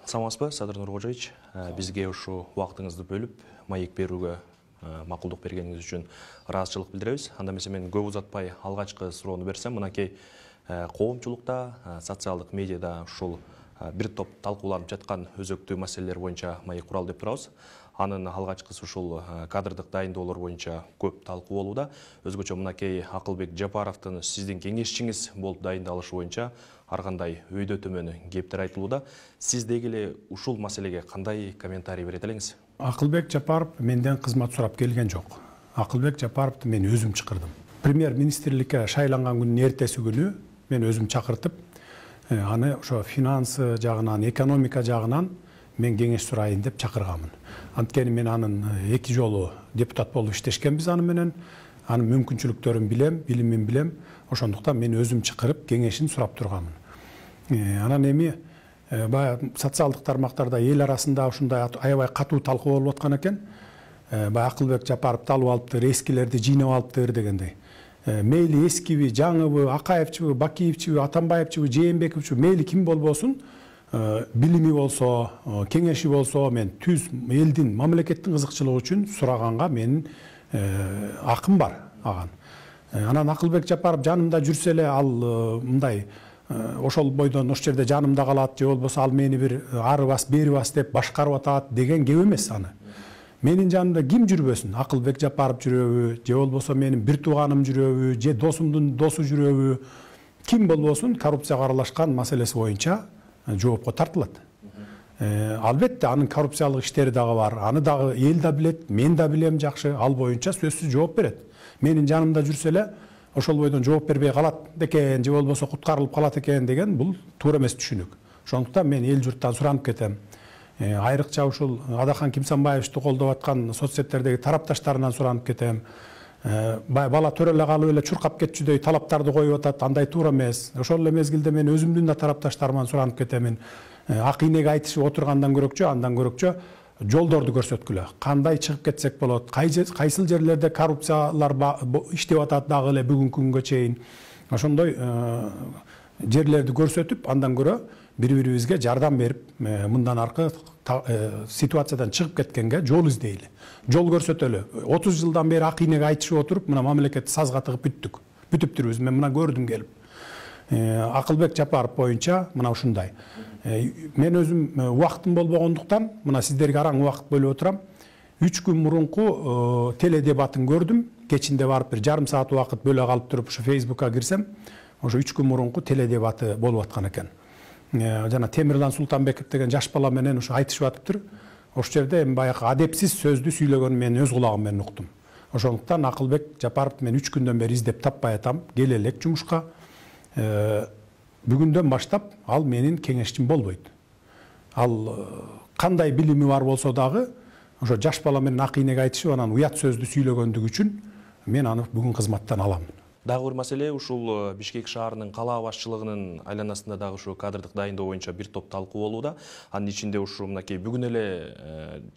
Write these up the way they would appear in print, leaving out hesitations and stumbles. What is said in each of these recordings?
Саламатсызбы, Садыр Нуркожоевич. Бизге ушу убактыңызды бөлүп, маек берүүгө макулдук бергениңиз үчүн ыраазычылык билдиребиз. Анда эмесе мен көп узатпай алгачкы суроону берсем, мынакей коомчулукта, социалдык медиада ушул бир топ талкууланып жаткан өзөктүү маселелер боюнча маек куралы деп турабыз. Анын алгачкысы ушул кадрдык дайындоолор боюнча көп талкуу болууда. Өзгөчө мынакей Акылбек Жапаровдун сиздин кеңешчиңиз болуп дайындалышы боюнча ар кандай өйдө төмөн кептер айтылууда. Сиз деги эле ушул маселеге кандай комментарий берет элеңиз? Акылбек Жапаров менден кызмат сурап келген жок. Акылбек Жапаровду мен өзүм чакырдым. Премьер-министрликке шайланган күнүн эртеси күнү мен өзүм чакыртып, аны ошо финансы жагынан, экономика жагынан мен кеңеш сурайын деп чакырганмын. Анткени мен анын 2 жолу депутат болуп иштешкенбиз аны менен. Анын мүмкүнчүлүктөрүн билем, билимин билем. Ошондуктан мен өзүм чакырып кеңешин сурап турганмын. Анан эми баягы социалдык тармактарда эл арасында ушундай аябай катуу талкуу болуп аткан экен. Баягы Акылбек Жапаровду алып алыптыр, эскилерди жыйнап алыптыр дегендей. Мейли эскиби, жаңыбы, Акаевчибы, Бакиевчиби, Атамбаевчиби, Жээнбековчиби, мейли ким болбосун, билими болсо, кеңеши болсо, мен түз элдин, мамлекеттин кызыкчылыгы үчүн сураганга менин акым бар аган. Анан Акылбек Жапаров жанымда жүрсө эле ал мындай ошол бойдон ошол жерде жанымда калат, же болбосо ал мени бир ары бас, бери бас деп башкарып атат деген кеп эмес аны. Менин жанымда ким жүрбөсүн? Акылбек Жапаров жүрөбү, же болбосо менин бир тууганым жүрөбү, же досумдун досу жүрөбү, ким болбосун коррупцияга аралашкан маселеси боюнча жоопко тартылат. Албетте анын коррупциялык иштери дагы бар. Аны дагы эл да билет, мен да билем жакшы. Ал боюнча сөзсүз жооп берет. Менин жанымда жүрсө эле ошол бойдон жооп бербей калат экен, же болбосо куткарылып калат экен деген бул туура эмес түшүнүк. Ошондуктан мен эл журттан суранып кетем. Айрыкча ушул Адахан Кимсанбаевичти колдоп аткан соцсеттердеги тарапташтарынан суранып кетем. Бала төрөлө калып эле чуркап кетчүдөй талаптарды коюп атат, андай туура эмес. Ошол эле мезгилде мен өзүмдүн да тарапташтарыман суранып кетемин. Ак ийнеге айтышып отургандан көрөкчү, андан көрөкчү жолдорду көрсөткүлө. Кандай чыгып кетсек болот? Кайсыл жерлерде коррупциялар иштеп атат дагы эле бүгүнкү күнгө чейин. Ошондой жерлерди көрсөтүп, андан көрө бири-бирибизге жардам берип, мындан аркы ситуациядан чыгып кеткенге жол издейли. Жол көрсөтөлү. 30 жылдан бери ак ийнеге айтышып отуруп, мына мамлекетти сазга тыгып бүттүк. Бүтүптүрбүз. Мен мына көрдүм келип. Акылбек Жапаров боюнча мына ушундай. Мен өзүм убактым болбогондуктан, мына сиздерге араң убакыт бөлүп отурам. 3 күн мурунку теледебатын көрдүм. Кечинде барып бир жарым саат убакыт бөлө калып туруп, ушу Facebook'a кирсем, ошо 3 күн мурунку теледебаты болуп аткан экен. Жана Темирлан Султанбеков деген жаш бала менен ушу айтышып атыптыр. Ошол жерде баягы адепсиз сөздү сүйлөгөнүн мен өз кулагым менен уктум. Ошондуктан Акылбек Жапаровду мен 3 күндөн бери издеп таппай атам. Келе элек жумушка. Бүгүндөн баштап ал менин кеңешчим болбойт. Ал кандай билими бар болсо дагы, ошо жаш бала менен ак ийнеге айтышып, анан уят сөздү сүйлөгөндүгү үчүн мен аны бүгүн кызматтан алам. Дагы бир маселе, ушул Бишкек шаарынын кала башчылыгынын айланасында дагы ушу кадрдык дайындоо боюнча бир топ талкуу болууда. Анын ичинде ушу мынакей бүгүн эле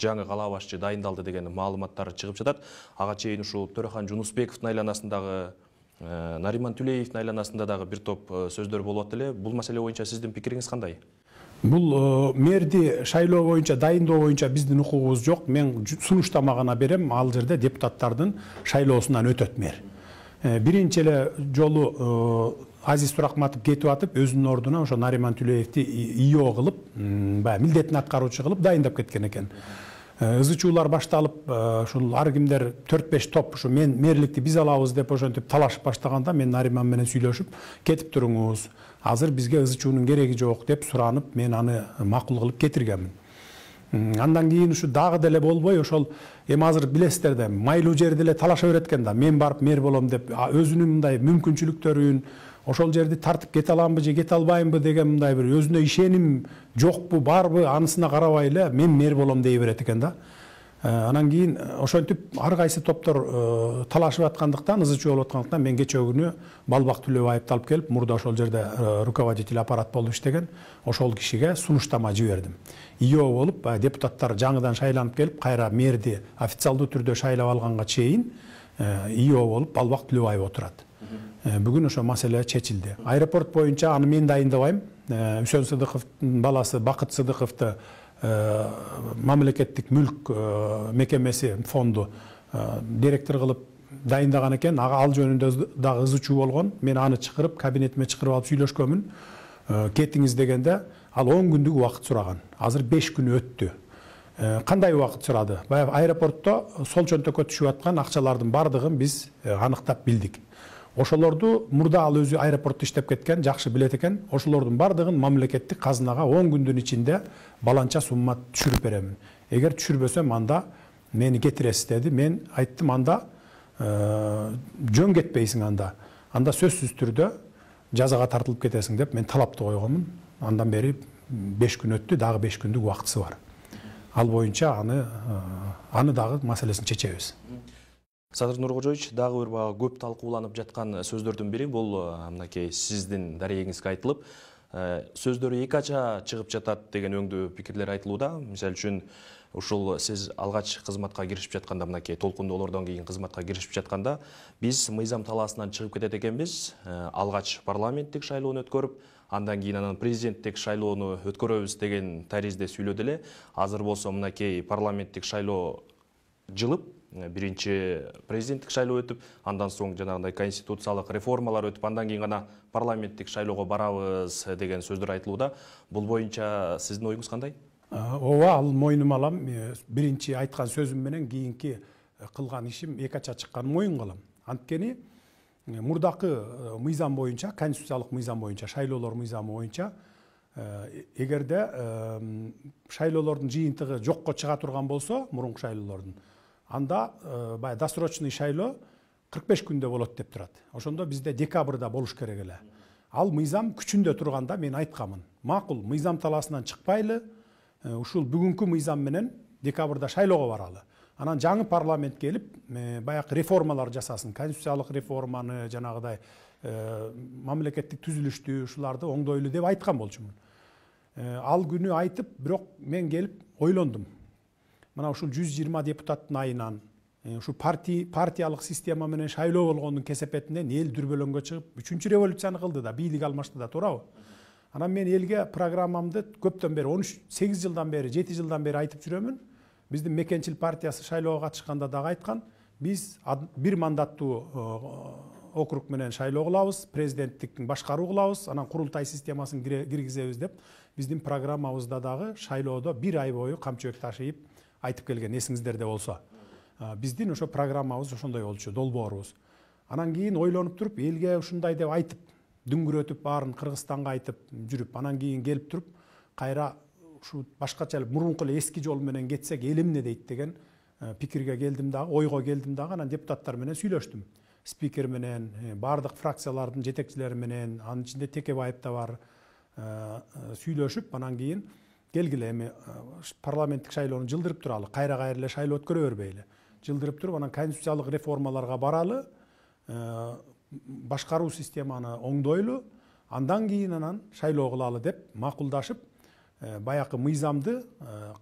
жаңы кала башчы дайындалды деген маалыматтар чыгып жатат. Ага чейин ушул Төрехан Жунусбековдун айланасындагы, Нариман Түлеевдин айланасында дагы бир топ сөздөр болуп эле. Бул маселе боюнча сиздин пикириңиз кандай? Бул мэрди шайлоо боюнча, дайындоо боюнча биздин укугубуз жок. Мен сунуштама гана берем, ал жерде депутаттардын шайлоосунан өтөт мэр. Биринчи эле жолу Азиз Туракматов кетип атып, өзүнүн ордуна ошо Нариман Түлеевди ИО кылып, баягы милдетин аткаруучу кылып дайындап кеткен экен. Ызычуулар башталып, ушул ар кимдер 4-5 топ ушу мен мэрликти биз алабыз деп ошентип талашып баштаганда, мен Нариман менен сүйлөшүп, кетип туруңуз, азыр бизге ызычуунун кереги жок деп суранып, мен аны макул кылып кетиргенмин. Андан кийин ушу дагы деле болбой, ошол эми азыр билесиздер да, майлуу жерде эле талаша берет экен да, мен барып мэр болом деп, өзүнүн мындай мүмкүнчүлүктөрүн, ошол жерди тартып кете аламбы же кете албаймбы деген мындай бир өзүнө ишеним жокпу, барбы, анысына карабай эле мен мэр болом дей берет экен да. Анан кийин ошентип ар кайсы топтор талашып аткандыктан, ызычуу болуп аткандыктан мен кечээ күнү Балбак Түлөбаевди алып келип, мурда ошол жерде руководитель аппарат болуп иштеген, ошол кишиге сунуштама жибердим. ИО болуп, депутаттар жаңыдан шайланып келип, кайра мэрди официалдуу түрдө шайлап алганга чейин ИО болуп Балбак Түлөбаев отурат. Бүгүн ошо маселе чечилди. Аэропорт боюнча аны мен дайындабайм. Үсөн Сыдыковдун баласы Бакыт Сыдыковду мамлекеттик мүлк мекемеси фонду директор кылып дайындаган экен. Ал жөнүндө дагы ызы чуу болгон. Мен аны чакырып, кабинетиме чакырып алып сүйлөшкөнмүн. Кетиңиз дегенде ал 10 күндүк убакыт сураган. Азыр 5 күн өттү. Кандай убакыт сурады? Баягы аэропортто сол чөнтөккө түшүп аткан акчалардын бардыгын биз аныктап билдик. Ошолорду мурда ал өзү аэропортто иштеп кеткен, жакшы билет экен. Ошолордун бардыгын мамлекеттик казынага 10 күндүн ичинде баланча сумма түшүрүп беремин. Эгер түшүрбөсөм, анда мени кетиресиз деди. Мен айттым, анда жөн кетпейсиң, анда сөзсүз түрдө жазага тартылып кетесиң деп мен талапты койгонмун. Андан бери 5 күн өттү, дагы 5 күндүк убактысы бар. Ал боюнча аны дагы маселесин чечебиз. Садыр Нуркожоевич, дагы бир бага көп талкууланып жаткан сөздөрдүн бири бул мынакей сиздин дарегиңизге айтылып, сөздөрү эки ача чыгып жатат деген өңдүү пикирлер айтылууда. Мисалы үчүн, ушул сиз алгач кызматка киришип жатканда, мынакей толкундоолордон кийин кызматка киришип жатканда, биз мыйзам талаасынан чыгып кетет экенбиз. Алгач парламенттик шайлоону өткөрүп, андан кийин анан президенттик шайлоону өткөрөбүз деген таризде сүйлөдү эле. Азыр болсо мынакей парламенттик шайлоо жылып, биринчи президенттик шайлоо өтүп, андан соң жанагындай конституциялык реформалар өтүп, андан кийин гана парламенттик шайлоого барабыз деген сөздөр айтылууда. Бул боюнча сиздин оюңуз кандай? Ооба, ал мойнума алам. Биринчи айткан сөзүм менен кийинки кылган ишим эки ача чыкканын мойнунга алам. Анткени мурдакы мыйзам боюнча, конституциялык мыйзам боюнча, шайлоолор мыйзамы боюнча, эгерде шайлоолордун жыйынтыгы жокко чыга турган болсо, мурунку шайлоолордун, анда баягы досрочный шайлоо 45 күндө болот деп турат. Ошондо бизде декабрда болуш керек эле. Ал мыйзам күчүндө турганда мен айткамын, макул, мыйзам талаасынан чыкпайлы, ушул бүгүнкү мыйзам менен декабрда шайлоого баралы. Анан жаңы парламент келип, баягы реформалар жасасын, конституциялык реформаны, жанагыдай мамлекеттик түзүлүштү, ушуларды оңдойлу деп айткан болчумун. Ал күнү айтып, бирок мен келип ойлондум. Мына ушул 120 депутаттын айынан, ушу партиялык система менен шайлоо болгондун кесепетинен эл дүрбөлөңгө чыгып, 3-чү революцияны кылды да, бийлик алмашты да, туурабы? Анан мен элге программамды көптөн бери, 8 жылдан бери, 7 жылдан бери айтып жүрөмүн. Биздин Мекенчил партиясы шайлоого катышканда дагы айткан, биз бир мандаттуу округ менен шайлоо кылабыз, президенттиктин башкаруу кылабыз, анан курултай системасын киргизебиз деп, биздин программабызда дагы шайлоодо 1 ай бою камчыбек ташыйып айтып келген, эсиңиздерде болсо. Биздин ошо программабыз ошондой болчу, долбоорубуз. Анан кийин ойлонуп туруп, элге ушундай деп айтып, дүңгүрөтүп, баарын Кыргызстанга айтып жүрүп, анан кийин келип туруп, кайра ушу башкача мурунку эле эски жол менен кетсек эл эмне дейт деген пикирге келдим дагы, ойго келдим дагы. Анан депутаттар менен сүйлөштүм. Спикер менен, бардык фракциялардын жетекчилери менен, анын ичинде Текебаев да бар, сүйлөшүп, анан кийин келгиле, эми парламенттик шайлоону жылдырып туралы, кайра эле шайлоо өткөрө бербейли. Жылдырып туруп, анан конституциялык реформаларга баралы, башкаруу системаны оңдойлу, андан кийин анан шайлоо кылалы деп макулдашып, баякы мыйзамды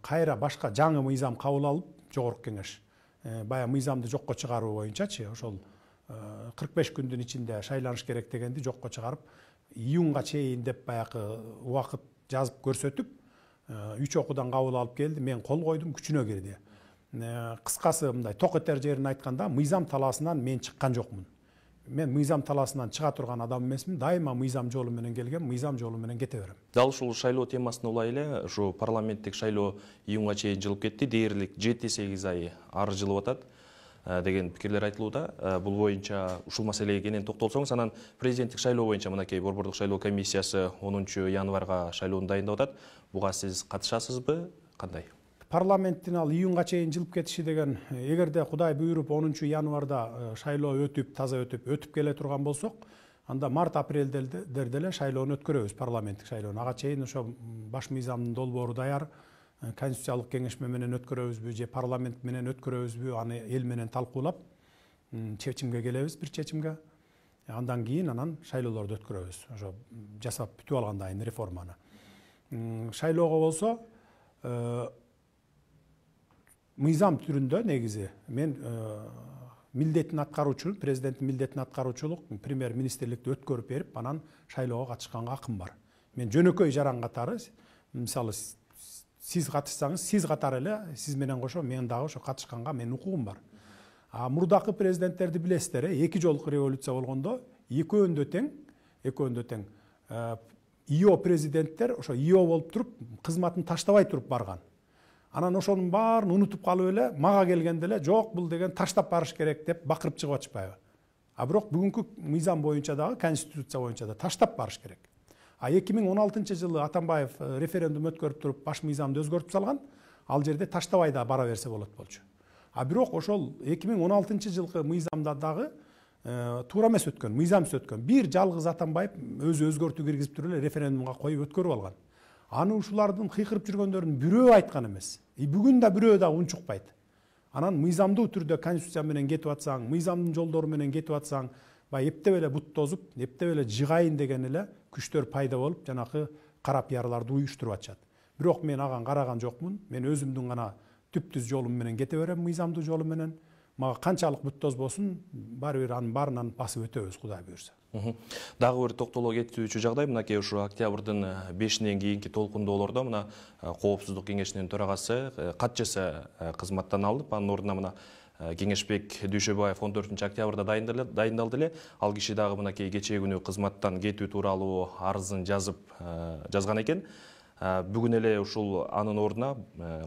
кайра башка жаңы мыйзам кабыл алып, жогорку кеңеш баягы мыйзамды жокко чыгаруу боюнчачы, ошол 45 күндүн ичинде шайланыш керек дегенди жокко чыгарып, июнга чейин деп баягы убакыт жазып көрсөтүп, 3 окуудан кабыл алып келди, мен кол койдум, күчүнө кирди. Кыскасы мындай ток этер жерин айтканда, мыйзам талаасынан мен чыккан жокмун. Мен мыйзам талаасынан чыга турган адам эмесмин, дайыма мыйзам жолу менен келгем, мыйзам жолу менен кете берем. Дал ушул шайлоо темасына улай эле, ушу парламенттик шайлоо июнга чейин жылып кетти, дээрлик 7-8 ай ары жылып атат деген пикирлер айтылууда. Бул боюнча ушул маселеге кенен токтолсоңуз, анан президенттик шайлоо боюнча мынакей Борбордук шайлоо комиссиясы 10 январга шайлоону дайындап атат. Буга сиз катышасызбы? Кандай? Парламенттин ал июнга чейин жылып кетиши деген, эгерде Кудай буйруп 10 январда шайлоо өтүп, таза өтүп келе турган болсок, анда март-апрелде деле шайлоону өткөрөбүз, парламенттик шайлоону. Ага чейин ошо баш мыйзамдын долбоору даяр, конституциялык кеңешме менен өткөрөбүзбү же парламент менен өткөрөбүзбү, аны эл менен талкуулап, чечимге келебиз, бир чечимге. Андан кийин анан шайлоолорду өткөрөбүз. Ошо жасап бүтүп алгандан кийин реформаны. Шайлоого болсо, мыйзам түрүндө негизи мен милдетин аткаруучу, президенттин милдетин аткаруучулук премьер министрликти өткөрүп берип, анан шайлоого катышканга акым бар. Мен жөнөкөй жаран катары, мисалы сиз катышсаңыз, сиз катары эле сиз менен кошо мен дагы ошо катышканга менин укугум бар. Мурдакы президенттерди билесиздер, эки жолку революция болгондо экөөндө тең ИО президенттер ошо ИО болуп туруп, кызматын таштабай туруп барган. Анан ошонун баарын унутуп калып эле, мага келгенде эле жок бул деген таштап барыш керек деп бакырып чыгып атышпайбы? Бирок бүгүнкү мыйзам боюнча дагы, конституция боюнча да таштап барыш керек. 2016-жылы Атамбаев референдум өткөрүп туруп баш мыйзамды өзгөртүп салган, ал жерде таштабай да бара берсе болот болчу. Бирок ошол 2016-жылкы мыйзамда дагы туура эмес өткөн, мыйзамсыз өткөн. Бир жалгыз Атамбаев өзү өзгөртүү киргизип туруп эле референдумга коюп өткөрүп алган. Аны ушулардын кыйкырып жүргөндөрүнүн бирөө айткан эмес. Бүгүн да бирөө да унчукпайт. Анан мыйзамдуу түрдө конституция менен кетип атсаң, мыйзамдын жолдору менен кетип атсаң, эптеп эле бут тозуп, эптеп эле жыгайын деген эле күчтөр пайда болуп, жанакы кара пиарларды уюштуруп атышат. Бирок мен ага караган жокмун. Мен өзүмдүн гана түптүз жолум менен кете берем, мыйзамдуу жолу менен. Мага канчалык бут тоз болсун, баары бир анын баарынан басып өтөбүз, Кудай буйрса. Дагы бир токтоло кетүүчү жагдай, мынакей ушу октябрдын 5-нен кийинки толкундоолордо мына Коопсуздук кеңешинин төрагасы катчысы кызматтан алынып, анын ордуна мына Кеңешбек Дүйшөбаев 14-октябрда дайындалды эле. Ал киши дагы мынакей кечээ күнү кызматтан кетүү тууралуу арызын жазган экен. Бүгүн эле ушул анын ордуна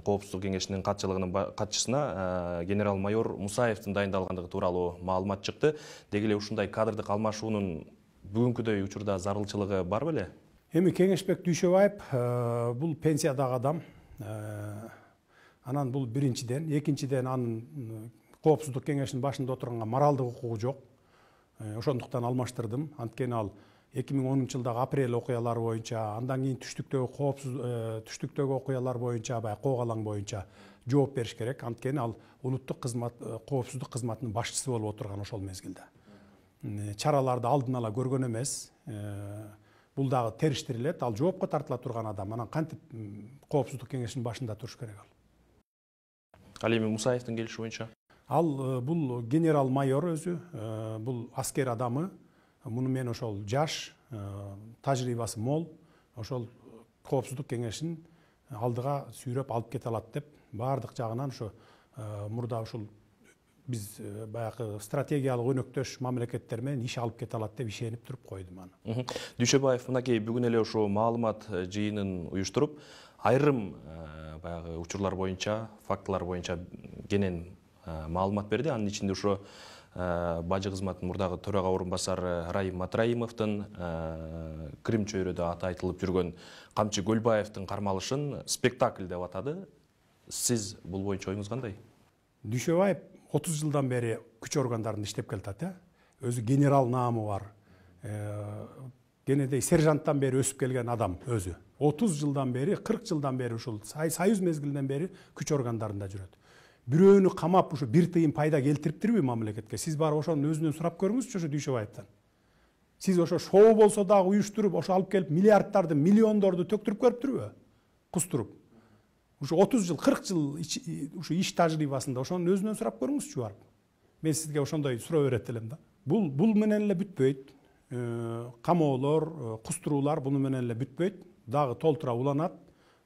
Коопсуздук кеңешинин катчысына генерал-майор Мусаевдин дайындалгандыгы тууралуу маалымат чыкты. Деги эле ушундай кадрдык алмашуунун бүгүнкүдөй учурда зарылчылыгы бар беле? Эми Кеңешбек Дүйшөбаев бул пенсиядагы адам. Анан бул биринчиден, экинчиден анын Коопсуздук кеңешинин башында отурганга моралдык укугу жок. Ошондуктан алмаштырдым. Анткени ал 2010-жылдагы апрель окуялары боюнча, андан кийин түштүктөгү окуялар боюнча, Коогалаң боюнча жооп бериш керек. Анткени ал улуттук коопсуздук кызматынын башчысы болуп отурган ошол мезгилде. Чараларды алдын ала көргөн эмес. Бул дагы териштирилет, ал жоопко тартыла турган адам. Анан кантип Коопсуздук кеңешинин башында туруш керек ал? Ал эми Мусаевдин келиши боюнча? Ал бул генерал-майор өзү, бул аскер адамы. Муну мен ошол жаш, тажрыйбасы мол, ошол Коопсуздук кеңешин алдыга сүйрөп алып кете алат деп, баардык жагынан ошо мурда ушул биз баягы стратегиялык өнөктөш мамлекеттер менен иш алып кете алат деп ишенип туруп койдум аны. Дүйшөбаев мынакей бүгүн эле ошо маалымат жыйынын уюштуруп, айрым баягы учурлар боюнча, фактылар боюнча кенен маалымат берди. Анын ичинде ошо бажы кызматынын мурдагы төрага орун басары Раим Матраимовдун, Крим чөйрөдө аты айтылып жүргөн Камчы Көлбаевдин кармалышын спектакль деп атады. Сиз бул боюнча оюңуз кандай? Дүйшөбаев 30 жылдан бери күч органдарында иштеп келатат. Өзү генерал наамы бар. Кенедей сержанттан бери өсүп келген адам өзү. 30 жылдан бери, 40 жылдан бери ушул Союз мезгилинен бери күч органдарында жүрөт. Бирөөнү камап ушу бир тыйын пайда келтириптирби мамлекетке? Сиз барып ошонун өзүнөн сурап көрүңүзчү ошо Дүйшөбаевден. Сиз ошо шоу болсо дагы уюштуруп, ошо алып келип миллиарддарды, миллиондорду төктүрүп көрүптүрбү? Кустуруп. Ушу 30 жыл, 40 жыл ушу иш тажрыйбасында ошонун өзүнөн сурап көрүңүзчү барып. Мен сизге ошондой суроо берет элем да. Бул менен эле бүтпөйт. Камоолор, кустуруулар буну менен эле бүтпөйт. Дагы толтура уланат.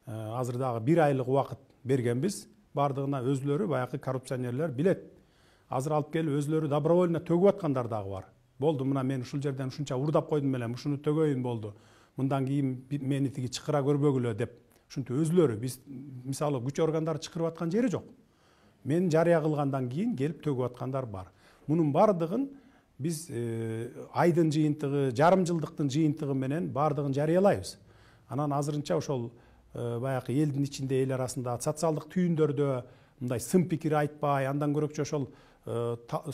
Азыр дагы 1 айлык убакыт бергенбиз. Бардыгына өзлөрү баягы коррупционерлер билет. Азыр алып келип өзлөрү добровольно төгүп аткандар дагы бар. Болду, мына мен ушул жерден ушунча урдап койдум элем, ушуну төгөйүн болду. Мындан кийин мени тиги чыкыра көрбөгүлө деп. Ушинтип өзлөрү, биз мисалы күч органдары чыкырып аткан жери жок. Мен жарыя кылгандан кийин келип төгүп аткандар бар. Мунун бардыгын биз айдын жыйынтыгы, жарым жылдыктын жыйынтыгы менен бардыгын жарыялайбыз. Анан азырынча ошол баягы элдин ичинде, эл арасында социалдык түйүндөрдө мындай сын пикир айтпай, андан көрөкчө ошол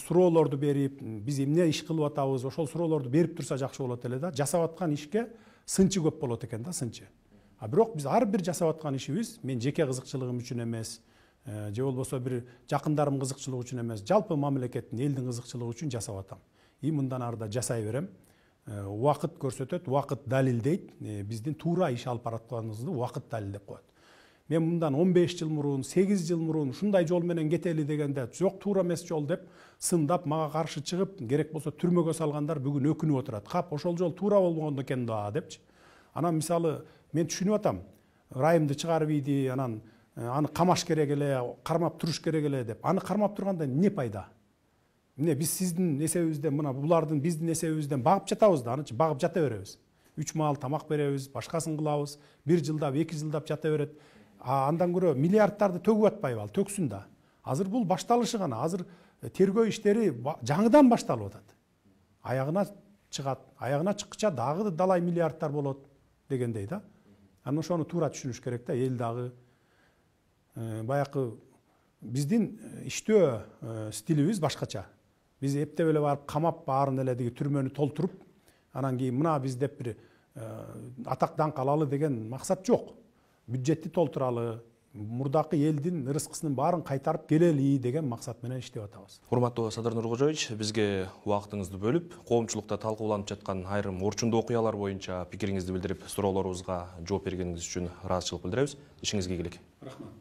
суроолорду берип, биз эмне иш кылып атабыз, ошол суроолорду берип турса жакшы болот эле да. Жасап аткан ишке сынчы көп болот экен да, сынчы. Бирок биз ар бир жасап аткан ишибиз мен жеке кызыкчылыгым үчүн эмес, же болбосо бир жакындарым кызыкчылыгы үчүн эмес, жалпы мамлекеттин, элдин кызыкчылыгы үчүн жасап атам. Мындан ары да жасай берем. Убакыт көрсөтөт, убакыт далилдейт. Биздин туура иш алып баратканыбызды убакыт далилдеп коет. мен мындан 15 жыл мурун 8 жыл мурун ушундай жол менен кетели дегенде жок туура эмес жол деп сындап мага каршы чыгып керек болсо түрмөгө салгандар бүгүн өкүнүп отурат. Кап ошол жол туура болбогон экен да депчи. Анан мисалы мен түшүнүп атам. Райымды чыгарып ийди, анан аны камаш керек эле, кармап туруш керек эле деп. Аны кармап турганда эмне пайда? Эмне биз сиздин эсебибизден, мына булардын биздин эсебибизден багып жатабыз да, анычы багып жата беребиз. 3 маал тамак беребиз, башкасын кылабыз, 1 жылдап, 2 жылдап жата берет. Андан көрө миллиардтарды төгүп атпайбы ал, төксүн да. Азыр бул башталышы гана, азыр тергөө иштери жаңыдан башталып атат. Аягына чыгат, аягына чыккыча дагы далай миллиардтар болот дегендей да. Анан ошону туура түшүнүш керек да, эл дагы баякы биздин иштөө стилибиз башкача. Биз эптеп эле барып камап баарын эле деги түрмөнү толтуруп, анан кийин мына биз деп бир атак даңк алалы деген максат жок. Бюджетти толтуралы, мурдакы элдин ырыскысынын баарын кайтарып келели деген максат менен иштеп атабыз. Урматтуу Садыр Нуркожоевич, бизге убактыңызды бөлүп, коомчулукта талкууланып жаткан айрым орчундуу окуялар боюнча пикириңизди билдирип, суроолорубузга жооп бергениңиз үчүн ыраазычылык билдиребиз. Ишиңизге ийгилик. Рахмат.